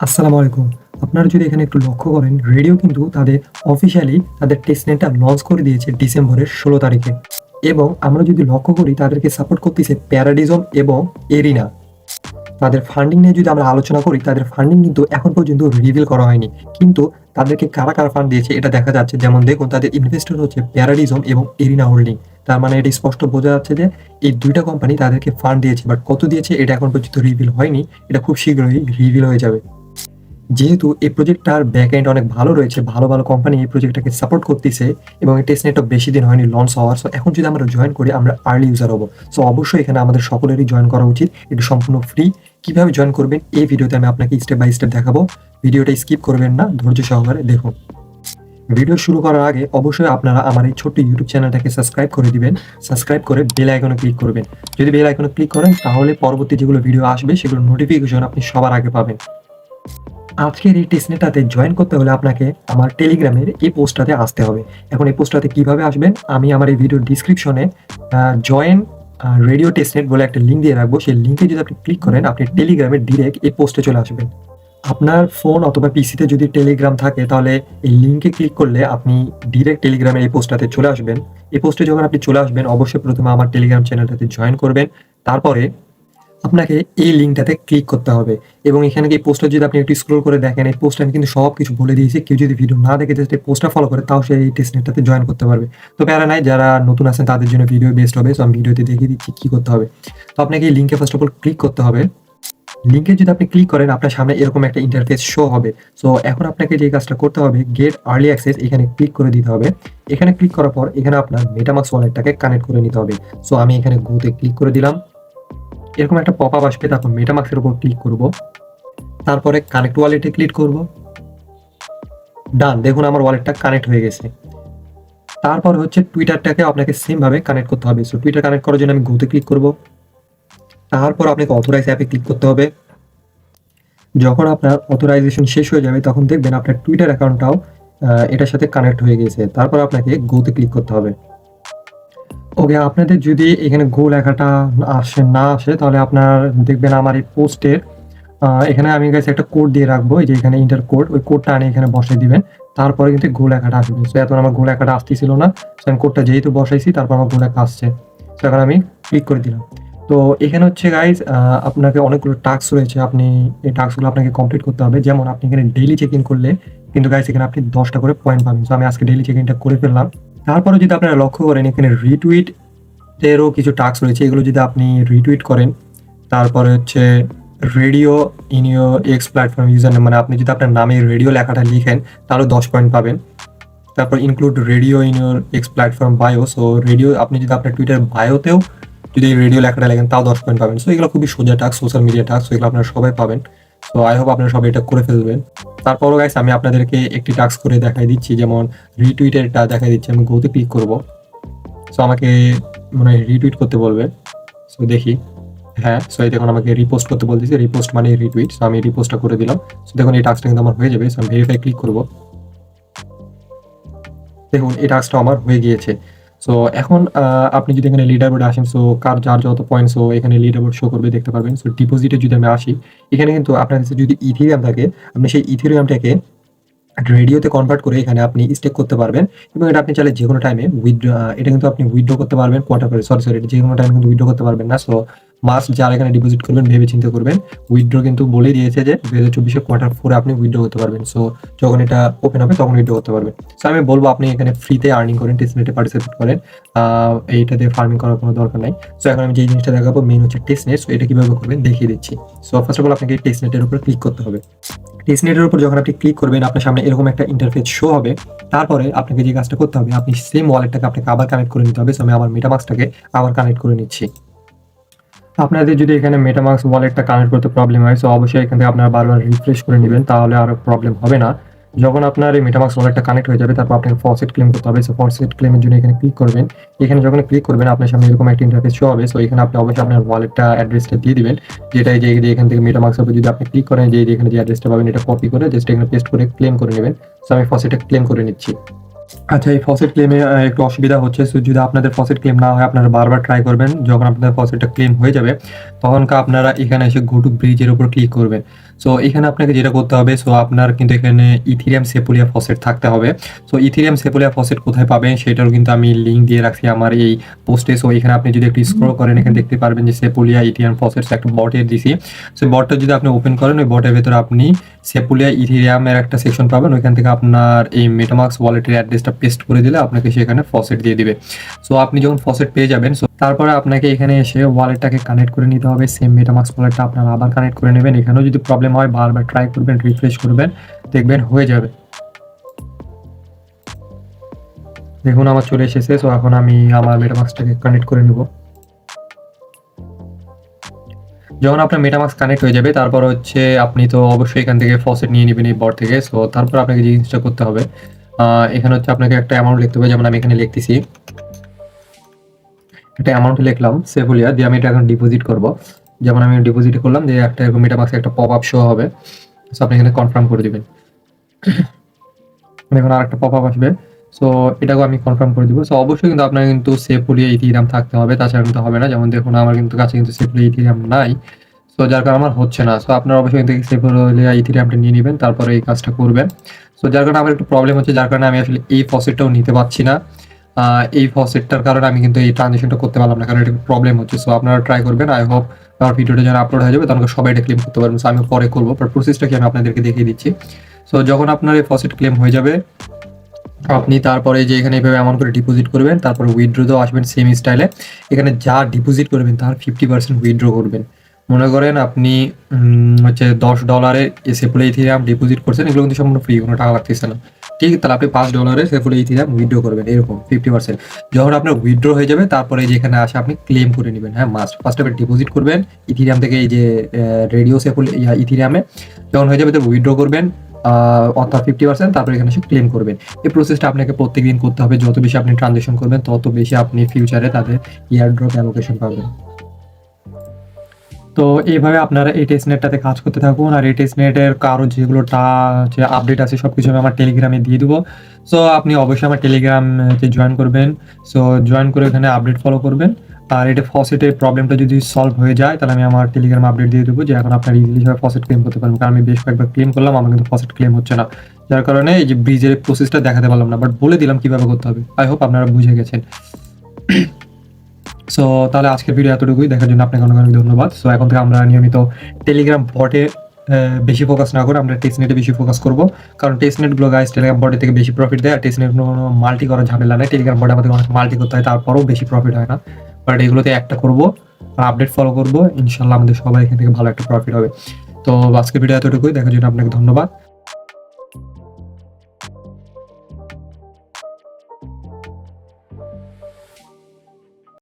আসসালামু আলাইকুম। আপনারা যদি এখানে একটু লক্ষ্য করেন, রেডিও কিন্তু তাদের অফিসিয়ালি তাদের টেস্টনেটটা লঞ্চ করে দিয়েছে ডিসেম্বরের ১৬ তারিখে। এবং আমরা যদি লক্ষ্য করি তাদেরকে সাপোর্ট করতেছে প্যারাডিজম এবং এরিনা। তাদের ফান্ডিং নিয়ে যদি আমরা আলোচনা করি, তাদের ফান্ডিং কিন্তু এখন পর্যন্ত রিভিল করা হয়নি। কিন্তু তাদেরকে কারা ফান্ড দিয়েছে এটা দেখা যাচ্ছে। যেমন দেখুন, তাদের ইনভেস্টর হচ্ছে প্যারাডিজম এবং এরিনা হোল্ডিং। তার মানে এটা স্পষ্ট বোঝা যাচ্ছে যে এই ২ টা কোম্পানি তাদেরকে ফান্ড দিয়েছে। বাট কত দিয়েছে এটা এখন পর্যন্ত রিভিল হয়নি। এটা খুব শীঘ্রই রিভিল হয়ে যাবে। যেহেতু এই প্রজেক্টটার ব্যাক এন্ড অনেক ভালো রয়েছে, ভালো কোম্পানি এই প্রজেক্টটাকে সাপোর্ট করতেছে এবং এই টেস্টনেটটা বেশি দিন হয়নি লঞ্চ হওয়ার। সো এখন যদি আমরা জয়েন করি, আমরা আর্লি ইউজার হবো। সো অবশ্যই এখানে আমাদের সকলেরই জয়েন করা উচিত। এটা সম্পূর্ণ ফ্রি। কিভাবে জয়েন করবেন এই ভিডিওতে আমি আপনাকে স্টেপ বাই স্টেপ দেখাবো। ভিডিওটা স্কিপ করবেন না, ধৈর্য সহকারে দেখুন। ভিডিও শুরু করার আগে অবশ্যই আপনারা আমার এই ছোট্ট ইউটিউব চ্যানেলটাকে সাবস্ক্রাইব করে দিবেন। সাবস্ক্রাইব করে বেল আইকনে ক্লিক করবেন। যদি বেল আইকনে ক্লিক করেন তাহলে পরবর্তী যেগুলো ভিডিও আসবে সেগুলোর নোটিফিকেশন আপনি সবার আগে পাবেন। আজকের এই টেস্টনেটটাতে জয়েন করতে হলে আপনাকে আমার টেলিগ্রামের এই পোস্টটাতে আসতে হবে। এখন এই পোস্টটাতে কিভাবে আসবেন, আমি আমার এই ভিডিওর ডিসক্রিপশনে জয়েন রেডিও টেস্টনেট বলে একটা লিঙ্ক দিয়ে রাখবো। সেই লিঙ্কে যদি আপনি ক্লিক করেন, আপনি টেলিগ্রামের ডিরেক্ট এই পোস্টে চলে আসবেন। আপনার ফোন অথবা পিসিতে যদি টেলিগ্রাম থাকে তাহলে এই লিঙ্কে ক্লিক করলে আপনি ডিরেক্ট টেলিগ্রামের এই পোস্টটাতে চলে আসবেন। এই পোস্টে যখন আপনি চলে আসবেন, অবশ্যই প্রথমে আমার টেলিগ্রাম চ্যানেলটাতে জয়েন করবেন। তারপরে আপনাকে এই লিঙ্কটাতে ক্লিক করতে হবে এবং এখানে এই পোস্টটা যদি আপনি একটু স্ক্রল করে দেখেন, এই পোস্টে আমি কিন্তু সবকিছু বলে দিয়েছি। কেউ যদি ভিডিও না দেখে জাস্ট এই পোস্টটা ফলো করে, তাও সে এই টেস্টনেটটাতে জয়েন করতে পারবে। তো প্যারা নাই, যারা নতুন আছেন তাদের জন্য ভিডিও বেস্ট হবে। সো আমি ভিডিওতে দেখিয়ে দিচ্ছি কি করতে হবে। তো আপনাকে এই লিঙ্কে ফার্স্ট অফ অল ক্লিক করতে হবে। লিঙ্কে যদি আপনি ক্লিক করেন, আপনার সামনে এরকম একটা ইন্টারফেস শো হবে। সো এখন আপনাকে যে কাজটা করতে হবে, গেট আর্লি অ্যাক্সেস এখানে ক্লিক করে দিতে হবে। এখানে ক্লিক করার পর এখানে আপনার মেটামাক্স ওয়ালেটটাকে কানেক্ট করে নিতে হবে। সো আমি এখানে গোতে ক্লিক করে দিলাম। এরকম একটা পপ আপ আসবে, তারপর মেটামাক্সের উপর ক্লিক করব। তারপরে কানেক্ট ওয়ালেটে ক্লিক করব। ডান, দেখুন আমার ওয়ালেটটা কানেক্ট হয়ে গেছে। তারপর হচ্ছে টুইটারটাকে আপনাকে সেম ভাবে কানেক্ট করতে হবে। সো টুইটার কানেক্ট করার জন্য আমি গোতে ক্লিক করব। তারপর আপনাকে অথরাইজ অ্যাপে ক্লিক করতে হবে। যখন আপনার অথরাইজেশন শেষ হয়ে যাবে, তখন দেখবেন আপনার টুইটার অ্যাকাউন্টটাও এটার সাথে কানেক্ট হয়ে গেছে। তারপর আপনাকে গোতে ক্লিক করতে হবে। ওকে, আপনাদের যদি এখানে গো লেখাটা না আসে তাহলে আপনার দেখবেন আমার এই পোস্টের এখানে আমি গাইস একটা কোড দিয়ে রাখবো। এই যে এখানে ইন্টার কোড, ওই কোডটা আনি এখানে বসাই দিবেন। তারপরে কিন্তু গো লেখাটা আসবে। সো এখন আমার গো লেখাটা আসতেছিল না। সো আমি কোডটা যেহেতু বসাইছি, তারপর আমার গো লেখা আসছে। সো এখন আমি ক্লিক করে দিলাম। তো এখানে হচ্ছে গাইস আপনাকে অনেকগুলো টাস্ক রয়েছে। আপনি এই টাস্কগুলো আপনাকে কমপ্লিট করতে হবে। যেমন আপনি এখানে ডেইলি চেক ইন করলে কিন্তু গাইস এখানে আপনি 10টা করে পয়েন্ট পাবেন। সো আমি আজকে ডেইলি চেক ইনটা করে ফেললাম। তারপরে যদি আপনারা লক্ষ্য করেন, এখানে রিটুইট এরও কিছু টাস্ক রয়েছে। এগুলো যদি আপনি রিটুইট করেন, তারপরে হচ্ছে radio in your x platform user name, মানে আপনি যদি আপনার নামে রেডিও লেখাটা লিখেন তাহলে 10 পয়েন্ট পাবেন। তারপর include radio in your x platform bio. So radio আপনি যদি আপনার টুইটার বায়োতেও যদি রেডিও লেখাটা লেখেন তাও 10 পয়েন্ট পাবেন। সো এগুলো খুবই সোজা টাস্ক, সোশ্যাল মিডিয়া টাস্ক। এগুলো আপনারা সবাই পাবেন। সো আই হোপ আপনারা সবাই এটা করে ফেলবেন। তারপরও গাইস আমি আপনাদেরকে একটি টাস্ক করে দেখাই দিচ্ছি। যেমন রিটুইটেরটা দেখাই দিচ্ছি। আমি গোতে ক্লিক করব। সো আমাকে মনে হয় রিটুইট করতে বলবে। সো দেখি, হ্যাঁ। সো এই দেখুন আমাকে রিপোস্ট করতে বলতেছে। রিপোস্ট মানে রিটুইট। সো আমি রিপোস্টটা করে দিলাম। সো দেখুন এই টাস্কটা কিন্তু আমার হয়ে যাবে। সো আমি ভেরিফাই ক্লিক করব। দেখুন এই টাস্কটা আমার হয়ে গিয়েছে। সো এখন আপনি যদি এখানে লিডার বোর্ডে আসেন, সো যার যত পয়েন্ট, সো এখানে লিডার বোর্ড শো করবে, দেখতে পারবেন। সো ডিপোজিটে যদি আমি আসি, এখানে কিন্তু আপনার কাছে যদি ইথেরিয়াম থাকে, আপনি সেই ইথেরিয়ামটাকে রেডিওতে কনভার্ট করে এখানে আপনি স্টেক করতে পারবেন এবং এটা আপনি চাইলে যেকোনো টাইমে এটা কিন্তু আপনি উইথড্র করতে পারবেন। কোয়ার্টার করে সরি এটা যেকোনো টাইমে কিন্তু উইথড্র করতে পারবেন না। সো মাস্ট যারা এখানে ডিপোজিট করবেন ভেবে চিন্তা করবেন। উইথড্র কিন্তু বলে দিয়েছে যে 2024 কোয়ার্টার 4 আপনি উইথড্র করতে পারবেন। সো যখন এটা ওপেন হবে তখন উইথড্র করতে পারবেন। সো আমি বলবো আপনি এখানে ফ্রিতে আর্নিং করেন, টেস্টনেটে পার্টিসিপেট করেন। এইটাতে ফার্মিং করার কোনো দরকার নাই। সো এখন আমি যে জিনিসটা দেখাবো মেইন হচ্ছে টেস্টনেট। সো এটা কিভাবে করবেন দেখিয়ে দিচ্ছি। সো ফার্স্ট অফ অল আপনাকে টেস্টনেটের উপর ক্লিক করতে হবে। টেস্টনেটের উপর যখন আপনি ক্লিক করবেন, আপনার সামনে এরকম একটা ইন্টারফেস শো হবে। তারপরে আপনাকে যে কাজটা করতে হবে, আপনি সেম ওয়ালেটটাকে আপনাকে আবার কানেক্ট করে নিতে হবে। সো আমি আমার মেটামাক্সটাকে আবার কানেক্ট করে নিচ্ছি। আপনাদের যদি এখানে মেটামাক্স ওয়ালেটটা কানেক্ট করতে প্রবলেম হয়, সো অবশ্যই এখান থেকে আপনারা বারবার রিফ্রেশ করে নেবেন, তাহলে আর প্রবলেম হবে না। যখন আপনার এই মেটামাক্স ওয়ালেটটা কানেক্ট হয়ে যাবে, তারপর আপনাকে ফসেট ক্লেম করতে হবে। সো ফসেট ক্লেমের জন্য এখানে ক্লিক করবেন। এখানে যখন ক্লিক করবেন, আপনার সামনে এরকম একটা ইন্টারফেস শো হবে। সো এখানে আপনি অবশ্যই আপনার ওয়ালেটটা অ্যাড্রেসটা দিয়ে দিবেন, যেটা এই যে এখান থেকে মেটামাক্সের উপর যদি আপনি ক্লিক করেন, যে এখানে যে অ্যাড্রেসটা পাবেন এটা কপি করে জাস্ট এখানে পেস্ট করে ক্লেম করে নেবেন। সো আমি ফসেটটা ক্লেম করে নিচ্ছি। আচ্ছা, এই ফসেট ক্লেমে একটু অসুবিধা হচ্ছে। সো যদি আপনাদের ফসেট ক্লেম না হয়, আপনারা বারবার ট্রাই করবেন। যখন আপনাদের ফসেটটা ক্লেম হয়ে যাবে, তখনকে আপনারা এখানে এসে গো টু ব্রিজের উপর ক্লিক করবেন। সো এখানে আপনাকে যেটা করতে হবে, সো আপনার কিন্তু এখানে ইথেরিয়াম সেপুলিয়া ফসেট থাকতে হবে। সো ইথেরিয়াম সেপুলিয়া ফসেট কোথায় পাবেন সেটারও কিন্তু আমি লিঙ্ক দিয়ে রাখছি আমার এই পোস্টে। সো এখানে আপনি যদি একটু স্ক্রল করেন, এখানে দেখতে পারবেন যে সেপুলিয়া ইথেরিয়াম ফসেটস একটা বটের দিছি। সো বটটা যদি আপনি ওপেন করেন, ওই বটের ভেতরে আপনি সেপুলিয়া ইথেরিয়ামের একটা সেকশন পাবেন। ওইখান থেকে আপনার এই মেটামাস্ক ওয়ালেটের অ্যাড্রেসটা পেস্ট করে দিলে আপনাকে সেখানে ফসেট দিয়ে দিবে। সো আপনি যখন ফসেট পেয়ে যাবেন, সো তারপরে আপনাকে এখানে এসে ওয়ালেটটাকে কানেক্ট করে নিতে হবে। সেম মেটামাস্ক ওয়ালেটটা আপনারা আবার কানেক্ট করে নেবেন। এখানেও যদি প্রবলেম হয়, বারবার ট্রাই করবেন, রিফ্রেশ করবেন, দেখবেন হয়ে যাবে। দেখুন আমার চলে এসেছে। সো এখন আমি আমার মেটামাস্কটাকে কানেক্ট করে নেব। যখন আপনার মেটামাস্ক কানেক্ট হয়ে যাবে, তারপর হচ্ছে আপনি তো অবশ্যই এখান থেকে ফসেট নিয়ে নেবেন এই বট থেকে। সো তারপর আপনাকে যে জিনিসটা করতে হবে, এখানে হচ্ছে আপনাকে একটা অ্যামাউন্ট লিখতে হবে। যেমন আমি এখানে লিখতেছি, একটা অ্যামাউন্ট লিখলাম সেফুলিয়া দিয়ে, আমি এটা এখন ডিপোজিট করব। যেমন আমি ডিপোজিট করলাম, যে একটা এরকম মেটামাস্কে একটা পপ আপ শো হবে। সো আপনি এখানে কনফার্ম করে দিবেন। দেখুন আর একটা পপ আপ আসবে। সো এটাকেও আমি কনফার্ম করে দিব। সো অবশ্যই কিন্তু আপনার কিন্তু সেফুলিয়া ইথিরিয়াম থাকতে হবে, তাছাড়া কিন্তু হবে না। যেমন দেখুন আমার কিন্তু কাছে কিন্তু সেফুলিয়া ইথিরিয়াম নাই। সো যার কারণে আমার হচ্ছে না। সো আপনারা অবশ্যই কিন্তু সেফুলিয়া ইথিরিয়ামটা নিয়ে নেবেন, তারপরে এই কাজটা করবেন। সো যার কারণে আমার একটু প্রবলেম হচ্ছে, যার কারণে আমি আসলে এই ফসেটটাও নিতে পারছি না। এই ফসেটটার কারণে আমি কিন্তু এই ট্রানজেকশনটা করতে পারলাম না, কারণ এটা প্রবলেম হচ্ছে। সো আপনারা ট্রাই করবেন। আই হোপ আমার ভিডিওটা যখন আপলোড হয়ে যাবে তখন সবাই এটা ক্লেম করতে পারবেন। সো আমি পরে করবো, বাট প্রসেসটা কি আমি আপনাদেরকে দেখিয়ে দিচ্ছি। সো যখন আপনার এই ফসেট ক্লেম হয়ে যাবে, আপনি তারপরে যে এখানে এইভাবে অ্যামাউন্ট করে ডিপোজিট করবেন, তারপরে উইথড্রোতেও আসবেন সেম স্টাইলে। এখানে যা ডিপোজিট করবেন তার 50% উইথড্র করবেন। মনে করেন আপনি হচ্ছে $10 সেফুলিয়া ইথেরিয়াম ডিপোজিট করছেন, এগুলো কিন্তু সম্পূর্ণ ফ্রি, কোনো টাকা লাগতেছে না। ঠিক, তাহলে আপনি $5 সেফুলিয়া ইথেরিয়াম উইথড্র করবেন, এরকম 50%। যখন আপনার উইথড্র হয়ে যাবে, তারপরে যেখানে আসে আপনি ক্লেম করে নেবেন। হ্যাঁ, মাস্ট ফার্স্ট আপনি ডিপোজিট করবেন ইথেরিয়াম থেকে, এই যে রেডিও সেফুলিয়া ইথেরিয়ামে। যখন হয়ে যাবে তো উইথড্র করবেন, অর্থাৎ 50%, তারপরে এখানে এসে ক্লেম করবেন। এই প্রসেসটা আপনাকে প্রত্যেকদিন করতে হবে। যত বেশি আপনি ট্রানজেকশন করবেন, তত বেশি আপনি ফিউচারে তাদের এয়ারড্রপ অ্যালোকেশন পাবেন। তো এইভাবে আপনারা এই টেস্টনেটটাতে কাজ করতে থাকুন। আর এই টেস্টনেটের কারো যেগুলো যে আপডেট আছে সব কিছু আমি আমার টেলিগ্রামে দিয়ে দেবো। সো আপনি অবশ্যই আমার টেলিগ্রামে জয়েন করবেন। সো জয়েন করে এখানে আপডেট ফলো করবেন। আর এটা ফসেটের প্রবলেমটা যদি সলভ হয়ে যায়, তাহলে আমি আমার টেলিগ্রাম আপডেট দিয়ে দেবো যে এখন আপনার ইজিলিভাবে ফসেট ক্লেম করতে পারবেন। কারণ আমি বেশ কয়েকবার ক্লেম করলাম, আমার কিন্তু ফসেট ক্লেম হচ্ছে না, যার কারণে এই যে ব্রিজের প্রসেসটা দেখাতে পারলাম না, বাট বলে দিলাম কীভাবে করতে হবে। আই হোপ আপনারা বুঝে গেছেন। সো তাহলে আজকের ভিডিও এতটুকুই। দেখার জন্য আপনাকে অনেক অনেক ধন্যবাদ। সো এখন থেকে আমরা নিয়মিত টেলিগ্রাম বটে বেশি ফোকাস না করে আমরা টেস্টনেটে বেশি ফোকাস করব। কারণ টেস্টনেটগুলো গাইস টেলিগ্রাম বটের থেকে বেশি প্রফিট দেয়। আর টেস্টনেট কোনো মাল্টি করার ঝামেলা নেই। টেলিগ্রাম বটে আমাদের অনেক মাল্টি করতে হয়, তারপরেও বেশি প্রফিট হয় না। বাট এগুলোতে একটা করব আর আপডেট ফলো করব, ইনশাল্লাহ আমাদের সবাই এখান থেকে ভালো একটা প্রফিট হবে। তো আজকের ভিডিও এতটুকুই। দেখার জন্য আপনাকে ধন্যবাদ।